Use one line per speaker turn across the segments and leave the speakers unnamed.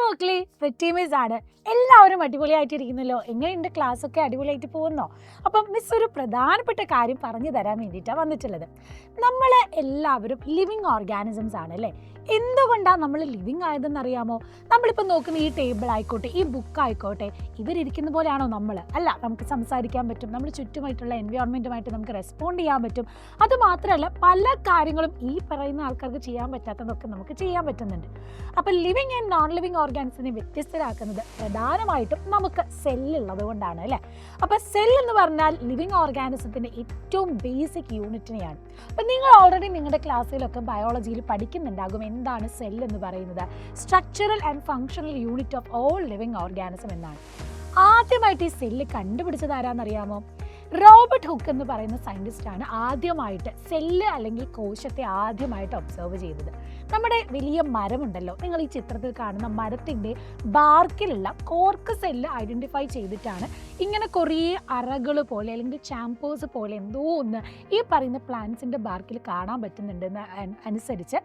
മക്കളെ, ഫെറ്റീമീസ് ആണ്. എല്ലാവരും അടിപൊളിയായിട്ടിരിക്കുന്നല്ലോ. എങ്ങനെയുണ്ട്? ക്ലാസ്സൊക്കെ അടിപൊളിയായിട്ട് പോകുന്നോ? അപ്പം മിസ് ഒരു പ്രധാനപ്പെട്ട കാര്യം പറഞ്ഞു തരാൻ വേണ്ടിയിട്ടാണ് വന്നിട്ടുള്ളത്. നമ്മൾ എല്ലാവരും ലിവിങ് ഓർഗാനിസംസ് ആണ് അല്ലേ? എന്തുകൊണ്ടാണ് നമ്മൾ ലിവിങ് ആയതെന്ന് അറിയാമോ? നമ്മളിപ്പോൾ നോക്കുന്ന ഈ ടേബിൾ ആയിക്കോട്ടെ, ഈ ബുക്ക് ആയിക്കോട്ടെ, ഇവരിയ്ക്കുന്ന പോലെയാണോ നമ്മൾ? അല്ല, നമുക്ക് സംസാരിക്കാൻ പറ്റും, നമ്മൾ ചുറ്റുമായിട്ടുള്ള എൻവയോൺമെൻറ്റുമായിട്ട് നമുക്ക് റെസ്പോണ്ട് ചെയ്യാൻ പറ്റും. അതുമാത്രമല്ല, പല കാര്യങ്ങളും ഈ പറയുന്ന ആൾക്കാർക്ക് ചെയ്യാൻ പറ്റാത്തതൊക്കെ നമുക്ക് ചെയ്യാൻ പറ്റുന്നുണ്ട്. അപ്പോൾ ലിവിങ് ആൻഡ് നോൺ ലിവിങ് ഓർഗാനിസത്തിനെ വ്യത്യസ്തരാക്കുന്നത് പ്രധാനമായിട്ടും നമുക്ക് സെല്ലുള്ളത് കൊണ്ടാണ് അല്ലേ? അപ്പോൾ സെൽ എന്ന് പറഞ്ഞാൽ ലിവിങ് ഓർഗാനിസത്തിൻ്റെ ഏറ്റവും ബേസിക് യൂണിറ്റിനെയാണ്. അപ്പം നിങ്ങൾ ഓൾറെഡി നിങ്ങളുടെ ക്ലാസ്സിലൊക്കെ ബയോളജിയിൽ പഠിക്കുന്നുണ്ടാകും എന്താണ് സെൽ എന്ന് പറയുന്നത്. Structural and functional unit of all living organism എന്നാണ്. ആദ്യമായിട്ട് ഈ സെല്ല് കണ്ടുപിടിച്ചത് ആരാന്നറിയാമോ? റോബർട്ട് ഹുക്ക് എന്ന് പറയുന്ന സയൻറ്റിസ്റ്റാണ് ആദ്യമായിട്ട് സെല്ല് അല്ലെങ്കിൽ കോശത്തെ ആദ്യമായിട്ട് ഒബ്സർവ് ചെയ്തത്. നമ്മുടെ വലിയ മരമുണ്ടല്ലോ, നിങ്ങൾ ഈ ചിത്രത്തിൽ കാണുന്ന മരത്തിൻ്റെ ബാർക്കിലുള്ള കോർക്ക് സെല്ല് ഐഡൻറ്റിഫൈ ചെയ്തിട്ടാണ് ഇങ്ങനെ കുറേ അറകൾ പോലെ അല്ലെങ്കിൽ ചാമ്പേഴ്സ് പോലെ എന്തോ ഒന്ന് ഈ പറയുന്ന പ്ലാന്റ്സിൻ്റെ ബാർക്കിൽ കാണാൻ പറ്റുന്നുണ്ടെന്ന് അനുസരിച്ച്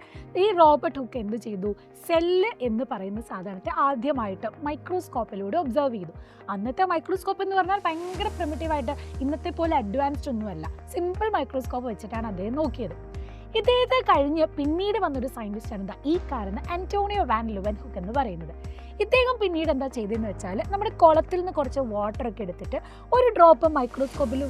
ഈ റോബർട്ട് ഹുക്ക് എന്ത് ചെയ്തു? സെല്ല് എന്ന് പറയുന്ന സാധനത്തെ ആദ്യമായിട്ട് മൈക്രോസ്കോപ്പിലൂടെ ഒബ്സർവ് ചെയ്തു. അന്നത്തെ മൈക്രോസ്കോപ്പ് എന്ന് പറഞ്ഞാൽ ഭയങ്കര പ്രിമിറ്റീവായിട്ട് ഇന്നത്തെ പോലെ അഡ്വാൻസ്ഡ് ഒന്നുമല്ല, സിമ്പിൾ മൈക്രോസ്കോപ്പ് വെച്ചിട്ടാണ് അദ്ദേഹം നോക്കിയത്. ഇദ്ദേഹത്തെ കഴിഞ്ഞ് പിന്നീട് വന്നൊരു സയൻറ്റിസ്റ്റാണ് ഈ കാരണം ആന്റോണിയോ വാൻ ലുവൻഹുക്ക് എന്ന് പറയുന്നത്. ഇദ്ദേഹം പിന്നീട് എന്താ ചെയ്തതെന്ന് വെച്ചാൽ നമ്മുടെ കുളത്തിൽ നിന്ന് കുറച്ച് വാട്ടറൊക്കെ എടുത്തിട്ട് ഒരു ഡ്രോപ്പ് മൈക്രോസ്കോപ്പിൽ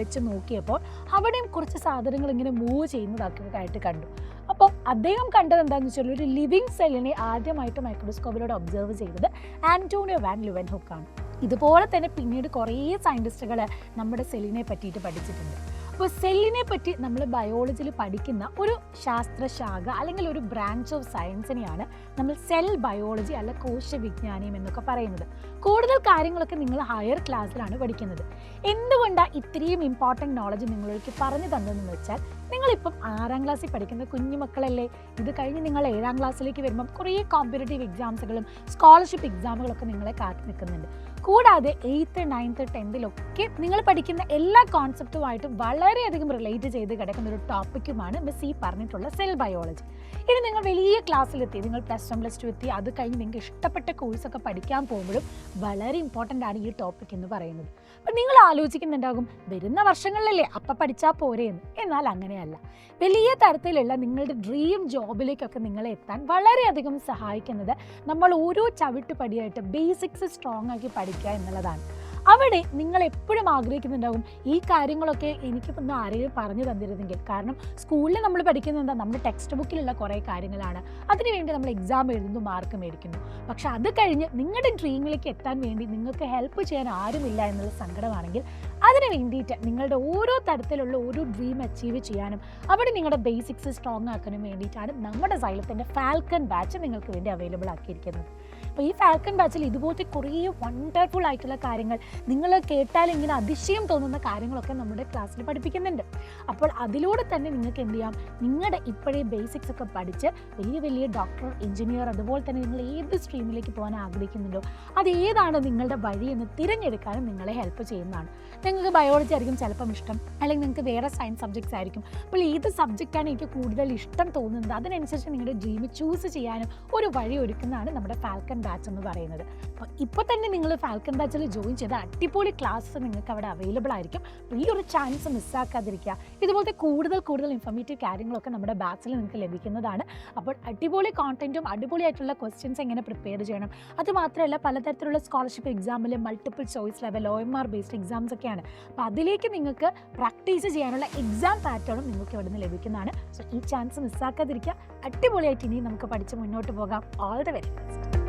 വെച്ച് നോക്കിയപ്പോൾ അവിടെയും കുറച്ച് സാധനങ്ങൾ ഇങ്ങനെ മൂവ് ചെയ്യുന്നതായിട്ട് കണ്ടു. അപ്പോൾ അദ്ദേഹം കണ്ടത് എന്താണെന്ന് വെച്ചാൽ ഒരു ലിവിങ് സെല്ലിനെ ആദ്യമായിട്ട് മൈക്രോസ്കോപ്പിലൂടെ ഒബ്സർവ് ചെയ്തത് ആന്റോണിയോ വാൻ ലുവൻഹുക്കാണ്. ഇതുപോലെ തന്നെ പിന്നീട് കുറേ സയൻറ്റിസ്റ്റുകൾ നമ്മുടെ സെല്ലിനെ പറ്റിയിട്ട് പഠിച്ചിട്ടുണ്ട്. അപ്പോൾ സെല്ലിനെ പറ്റി നമ്മൾ ബയോളജിയിൽ പഠിക്കുന്ന ഒരു ശാസ്ത്രശാഖ അല്ലെങ്കിൽ ഒരു ബ്രാഞ്ച് ഓഫ് സയൻസിനെയാണ് നമ്മൾ സെൽ ബയോളജി അല്ല കോശവിജ്ഞാനം എന്നൊക്കെ പറയുന്നത്. കൂടുതൽ കാര്യങ്ങളൊക്കെ നിങ്ങൾ ഹയർ ക്ലാസ്സിലാണ് പഠിക്കുന്നത്. എന്തുകൊണ്ടാണ് ഇത്രയും ഇമ്പോർട്ടൻറ്റ് നോളജ് നിങ്ങളിലേക്ക് പറഞ്ഞു തന്നതെന്ന് വെച്ചാൽ നിങ്ങളിപ്പം 6ാം ക്ലാസ്സിൽ പഠിക്കുന്ന കുഞ്ഞുമക്കളല്ലേ. ഇത് കഴിഞ്ഞ് നിങ്ങൾ 7ാം ക്ലാസ്സിലേക്ക് വരുമ്പം കുറേ കോമ്പറ്റേറ്റീവ് എക്സാംസുകളും സ്കോളർഷിപ്പ് എക്സാമുകളൊക്കെ നിങ്ങളെ കാത്തു നിൽക്കുന്നുണ്ട്. കൂടാതെ 8th 9th 10th നിങ്ങൾ പഠിക്കുന്ന എല്ലാ കോൺസെപ്റ്റുമായിട്ടും വളരെയധികം റിലേറ്റ് ചെയ്ത് കിടക്കുന്ന ഒരു ടോപ്പിക്കുമാണ് മിസ് ഈ പറഞ്ഞിട്ടുള്ള സെൽ ബയോളജി. ഇനി നിങ്ങൾ വലിയ ക്ലാസ്സിലെത്തി, നിങ്ങൾ +1 +2 എത്തി, അത് കഴിഞ്ഞ് നിങ്ങൾക്ക് ഇഷ്ടപ്പെട്ട കോഴ്സൊക്കെ പഠിക്കാൻ പോകുമ്പോഴും വളരെ ഇമ്പോർട്ടൻ്റ് ആണ് ഈ ടോപ്പിക് എന്ന് പറയുന്നത്. അപ്പം നിങ്ങൾ ആലോചിക്കുന്നുണ്ടാകും വരുന്ന വർഷങ്ങളിലല്ലേ അപ്പം പഠിച്ചാൽ പോരെ എന്ന്. എന്നാൽ അങ്ങനെയല്ല. വലിയ തരത്തിലുള്ള നിങ്ങളുടെ ഡ്രീം ജോബിലേക്കൊക്കെ നിങ്ങളെ എത്താൻ വളരെയധികം സഹായിക്കുന്നത് നമ്മൾ ഓരോ ചവിട്ടുപടിയായിട്ട് ബേസിക്സ് സ്ട്രോങ് ആക്കി പഠിക്കുക എന്നുള്ളതാണ്. അവിടെ നിങ്ങൾ എപ്പോഴും ആഗ്രഹിക്കുന്നുണ്ടാകും ഈ കാര്യങ്ങളൊക്കെ എനിക്കിപ്പോൾ ആരെങ്കിലും പറഞ്ഞു തന്നിരുന്നെങ്കിൽ. കാരണം സ്കൂളിൽ നമ്മൾ പഠിക്കുന്നത് എന്താ, നമ്മുടെ ടെക്സ്റ്റ് ബുക്കിലുള്ള കുറേ കാര്യങ്ങളാണ്. അതിനുവേണ്ടി നമ്മൾ എക്സാം എഴുതുന്നു, മാർക്ക് മേടിക്കുന്നു. പക്ഷെ അത് കഴിഞ്ഞ് നിങ്ങളുടെ ഡ്രീമിലേക്ക് എത്താൻ വേണ്ടി നിങ്ങൾക്ക് ഹെൽപ്പ് ചെയ്യാൻ ആരുമില്ല എന്നുള്ള സങ്കടമാണെങ്കിൽ അതിന് വേണ്ടിയിട്ട് നിങ്ങളുടെ ഓരോ തരത്തിലുള്ള ഓരോ ഡ്രീം അച്ചീവ് ചെയ്യാനും അവിടെ നിങ്ങളുടെ ബേസിക്സ് സ്ട്രോങ് ആക്കാനും വേണ്ടിയിട്ടാണ് നമ്മുടെ സൈലത്തിൻ്റെ ഫാൽക്കൺ ബാച്ച് നിങ്ങൾക്ക് വേണ്ടി അവൈലബിൾ ആക്കിയിരിക്കുന്നത്. അപ്പോൾ ഈ ഫാൽക്കൺ ബാച്ചിൽ ഇതുപോലത്തെ കുറേ വണ്ടർഫുൾ ആയിട്ടുള്ള കാര്യങ്ങൾ നിങ്ങൾ കേട്ടാൽ ഇങ്ങനെ അതിശയം തോന്നുന്ന കാര്യങ്ങളൊക്കെ നമ്മുടെ ക്ലാസ്സിൽ പഠിപ്പിക്കുന്നുണ്ട്. അപ്പോൾ അതിലൂടെ തന്നെ നിങ്ങൾക്ക് എന്ത് ചെയ്യാം, നിങ്ങളുടെ ഇപ്പോഴേ ബേസിക്സ് ഒക്കെ പഠിച്ച് വലിയ വലിയ ഡോക്ടർ, എഞ്ചിനീയർ, അതുപോലെ തന്നെ നിങ്ങൾ ഏത് സ്ട്രീമിലേക്ക് പോകാൻ ആഗ്രഹിക്കുന്നുണ്ടോ അത് ഏതാണ് നിങ്ങളുടെ വഴി എന്ന് തിരഞ്ഞെടുക്കാനും നിങ്ങളെ ഹെൽപ്പ് ചെയ്യുന്നതാണ്. നിങ്ങൾക്ക് ബയോളജി ആയിരിക്കും ചിലപ്പം ഇഷ്ടം, അല്ലെങ്കിൽ നിങ്ങൾക്ക് വേറെ സയൻസ് സബ്ജക്ട്സ് ആയിരിക്കും. അപ്പോൾ ഏത് സബ്ജക്റ്റാണ് എനിക്ക് കൂടുതൽ ഇഷ്ടം തോന്നുന്നത് അതിനനുസരിച്ച് നിങ്ങളുടെ ഡ്രീം ചൂസ് ചെയ്യാനും ഒരു വഴി ഒരുക്കുന്നതാണ് നമ്മുടെ ഫാൽക്കൺ ബാച്ച് എന്ന് പറയുന്നത്. അപ്പോൾ ഇപ്പോൾ തന്നെ നിങ്ങൾ ഫാൽക്കൺ ബാച്ചിൽ ജോയിൻ ചെയ്ത അടിപൊളി ക്ലാസ്സസ് നിങ്ങൾക്ക് അവിടെ അവൈലബിൾ ആയിരിക്കും. ഈ ഒരു ചാൻസ് മിസ്സാക്കാതിരിക്കുക. ഇതുപോലത്തെ കൂടുതൽ ഇൻഫോർമേറ്റീവ് കാര്യങ്ങളൊക്കെ നമ്മുടെ ബാച്ചിൽ നിങ്ങൾക്ക് ലഭിക്കുന്നതാണ്. അപ്പോൾ അടിപൊളി കോണ്ടന്റും അടിപൊളിയായിട്ടുള്ള ക്വസ്റ്റ്യൻസ് എങ്ങനെ പ്രിപ്പയർ ചെയ്യണം, അതുമാത്രമല്ല പലതരത്തിലുള്ള സ്കോളർഷിപ്പ് എക്സാമിൽ multiple choice level OMR based exams ഒക്കെയാണ്. അപ്പോൾ അതിലേക്ക് നിങ്ങൾക്ക് പ്രാക്ടീസ് ചെയ്യാനുള്ള എക്സാം പാറ്റേണും നിങ്ങൾക്ക് ഇവിടെ നിന്ന് ലഭിക്കുന്നതാണ്. സോ ഈ ചാൻസ് മിസ്സാക്കാതിരിക്കുക. അടിപൊളിയായിട്ട് ഇനി നമുക്ക് പഠിച്ച് മുന്നോട്ട് പോകാം. All the very best.